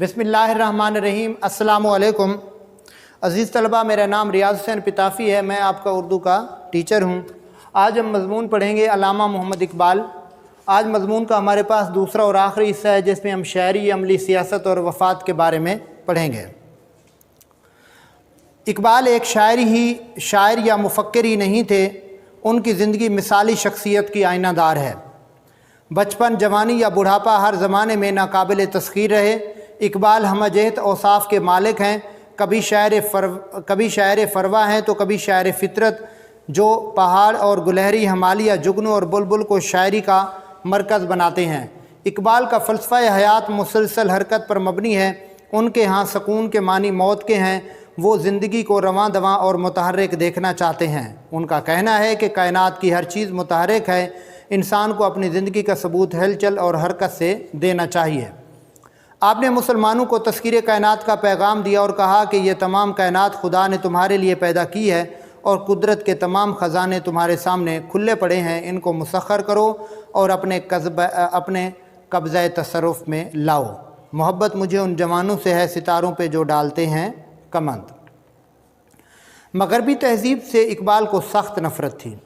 बिस्मिल्लाहिर्रहमानिर्रहीम। अस्सलामु अलैकुम। अज़ीज़ तलबा, मेरा नाम रियाज़ हुसैन पिताफ़ी है। मैं आपका उर्दू का टीचर हूँ। आज हम मज़मून पढ़ेंगे अल्लामा मोहम्मद इकबाल। आज मज़मून का हमारे पास दूसरा और आखिरी हिस्सा है जिसमें हम शायरी, अमली, सियासत और वफ़ात के बारे में पढ़ेंगे। इकबाल एक शायर या मुफ़क्किर ही नहीं थे, उनकी ज़िंदगी मिसाली शख्सियत की आईनादार है। बचपन, जवानी या बुढ़ापा हर ज़माने में नाकाबिल तस्ख़ीर रहे। इकबाल हमजहत औसाफ़ के मालिक हैं। कभी शायर फरवा हैं तो कभी शायर फ़ितरत, जो पहाड़ और गुलहरी, हिमालय, जुगनू और बुलबुल को शायरी का मरकज़ बनाते हैं। इकबाल का फ़लसफ़ा हयात मुसलसल हरकत पर मबनी है। उनके यहाँ सकून के मानी मौत के हैं। वो ज़िंदगी को रवां दवां और मुतहर्रिक देखना चाहते हैं। उनका कहना है कि कायनात की हर चीज़ मुतहर्रिक है, इंसान को अपनी ज़िंदगी का सबूत हलचल और हरकत से देना चाहिए। आपने मुसलमानों को तस्कीर कायनात का पैगाम दिया और कहा कि ये तमाम कायनात खुदा ने तुम्हारे लिए पैदा की है और कुदरत के तमाम ख़जाने तुम्हारे सामने खुले पड़े हैं। इनको मुसख्खर करो और अपने कब्ज़े तसर्रुफ़ में लाओ। मोहब्बत मुझे उन जवानों से है सितारों पे जो डालते हैं कमंद। मगरबी तहज़ीब से इकबाल को सख्त नफ़रत थी।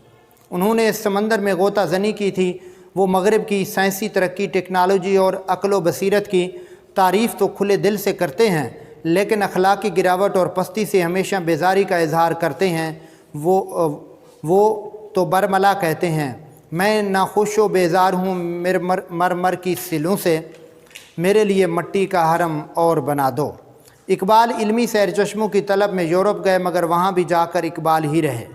उन्होंने इस समंदर में गोता ज़नी की थी। वो मगरब की साइंसी तरक्की, टेक्नोलॉजी और अक्ल व बसीरत की तारीफ़ तो खुले दिल से करते हैं, लेकिन अखलाकी गिरावट और पस्ती से हमेशा बेजारी का इजहार करते हैं। वो तो बरमला कहते हैं, मैं नाखुश व बेजार हूँ मरमर की सिलों से, मेरे लिए मट्टी का हरम और बना दो। इकबाल इल्मी सैर चश्मों की तलब में यूरोप गए, मगर वहाँ भी जाकर इकबाल ही रहे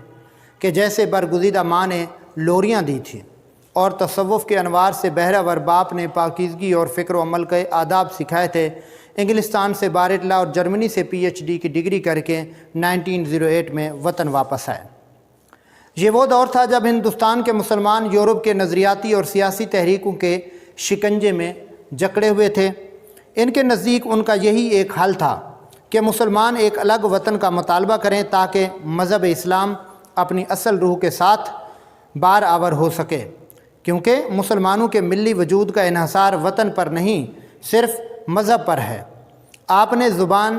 कि जैसे बरगुज़ीदा माँ ने लोरियाँ दी थी और तसव्वुफ़ के अनवार से बहरावर बाप ने पाकीज़गी और फ़िक्र व अमल के आदाब सिखाए थे। इंग्लिस्तान से बारिटला और जर्मनी से PhD की डिग्री करके 1908 में वतन वापस आए। ये वो दौर था जब हिंदुस्तान के मुसलमान यूरोप के नज़रियाती और सियासी तहरीकों के शिकंजे में जकड़े हुए थे। इनके नज़दीक उनका यही एक हल था कि मुसलमान एक अलग वतन का मुतालबा करें ताकि मज़हब इस्लाम अपनी असल रूह के साथ बार आवर हो सके, क्योंकि मुसलमानों के मिली वजूद का इन्हसार वतन पर नहीं, सिर्फ़ मज़हब पर है। आपने ज़ुबान,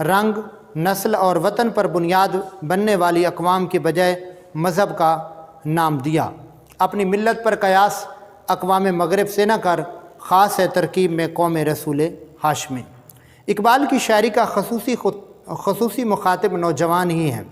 रंग, नस्ल और वतन पर बुनियाद बनने वाली अक़वाम के बजाय मज़हब का नाम दिया। अपनी मिल्लत पर कयास अक़वाम मगरिब से न कर, ख़ास है तरकीब में कौम रसूल हाशमी। इकबाल की शायरी का खसूसी मुखातिब नौजवान ही हैं।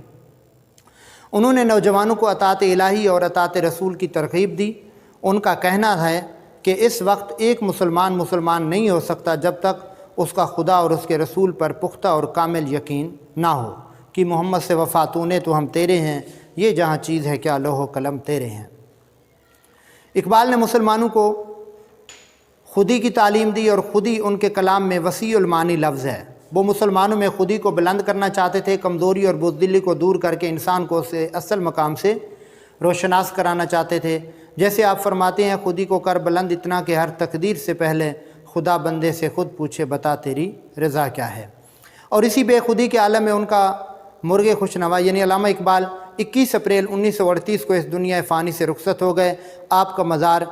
उन्होंने नौजवानों को अतात इलाही और अतात रसूल की तरग़ीब दी। उनका कहना है कि इस वक्त एक मुसलमान नहीं हो सकता जब तक उसका खुदा और उसके रसूल पर पुख्ता और कामिल यकीन ना हो कि मोहम्मद से वफ़ा तूने तो हम तेरे हैं, ये जहाँ चीज़ है क्या लोहो कलम तेरे हैं। इकबाल ने मुसलमानों को खुदी की तालीम दी और खुदी उनके कलाम में वसीउल मानी लफ्ज़ है। वो मुसलमानों में खुदी को बुलंद करना चाहते थे, कमज़ोरी और बुज़दिली को दूर करके इंसान को उससे असल मकाम से रोशनास कराना चाहते थे। जैसे आप फरमाते हैं, खुदी को कर बुलंद इतना कि हर तकदीर से पहले खुदा बंदे से ख़ुद पूछे बता तेरी रज़ा क्या है। और इसी बेखुदी के आलम में उनका मुर्ग़े खुशनवा यानी अल्लामा इकबाल 21 अप्रैल 1938 को इस दुनिया फ़ानी से रुखसत हो गए। आपका मज़ार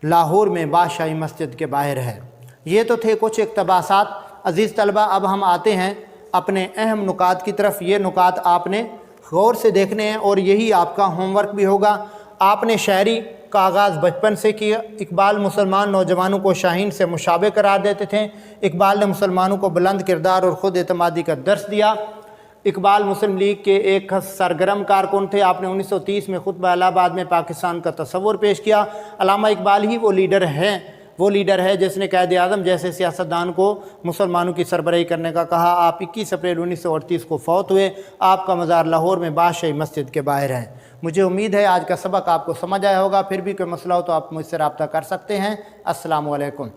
लाहौर में बादशाही मस्जिद के बाहर है। ये तो थे कुछ इक़्तिबासात। अज़ीज़ तलबा, अब हम आते हैं अपने अहम नुकात की तरफ। ये नुकात आपने गौर से देखने हैं और यही आपका होमवर्क भी होगा। आपने शायरी का आगाज़ बचपन से किया। इकबाल मुसलमान नौजवानों को शाहीन से मुशाबे करार देते थे। इकबाल ने मुसलमानों को बुलंद किरदार और ख़ुद एतमादी का दर्स दिया। इकबाल मुस्लिम लीग के एक सरगर्म कारकुन थे। आपने 1930 में खुतबा इलाहाबाद में पाकिस्तान का तस्वुर पेश किया। अल्लामा इकबाल ही वो लीडर है जिसने कायद आज़म जैसे सियासतदान को मुसलमानों की सरबराही करने का कहा। आप 21 अप्रैल 1938 को फ़ौत हुए। आपका मज़ार लाहौर में बादशाही मस्जिद के बाहर है। मुझे उम्मीद है आज का सबक आपको समझ आया होगा। फिर भी कोई मसला हो तो आप मुझसे रब्ता कर सकते हैं। अस्सलामु अलैकुम।